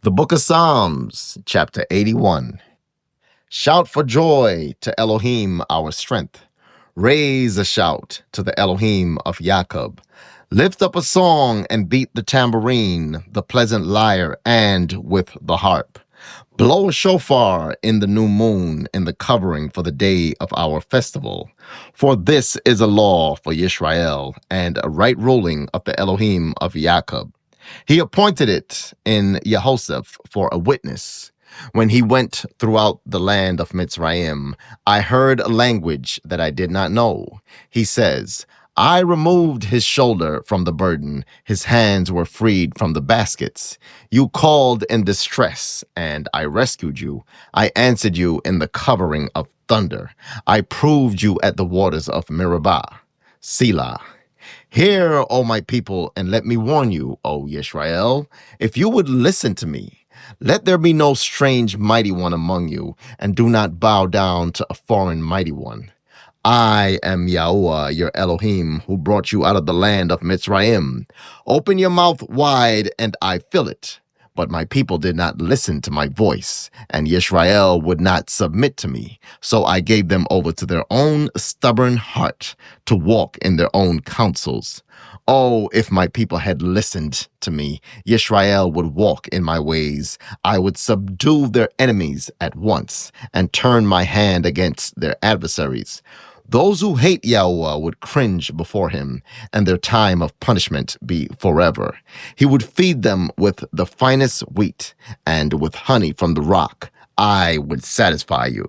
The Book of Psalms, chapter 81. Shout for joy to Elohim, our strength. Raise a shout to the Elohim of Jacob. Lift up a song and beat the tambourine, the pleasant lyre, and with the harp. Blow a shofar in the new moon, in the covering for the day of our festival. For this is a law for Yisrael, and a right ruling of the Elohim of Jacob. He appointed it in YAHUSHA for a witness. When he went throughout the land of Mitzrayim, I heard a language that I did not know. He says, I removed his shoulder from the burden. His hands were freed from the baskets. You called in distress, and I rescued you. I answered you in the covering of thunder. I proved you at the waters of Meribah. Selah. Hear, O my people, and let me warn you, O Yisrael, if you would listen to me. Let there be no strange mighty one among you, and do not bow down to a foreign mighty one. I am YAHUAH, your Elohim, who brought you out of the land of Mitzrayim. Open your mouth wide, and I fill it. But my people did not listen to my voice, and Yisrael would not submit to me. So I gave them over to their own stubborn heart, to walk in their own counsels. Oh, if my people had listened to me, Yisrael would walk in my ways. I would subdue their enemies at once, and turn my hand against their adversaries. Those who hate YAHUAH would cringe before him, and their time of punishment be forever. He would feed them with the finest wheat, and with honey from the rock. I would satisfy you.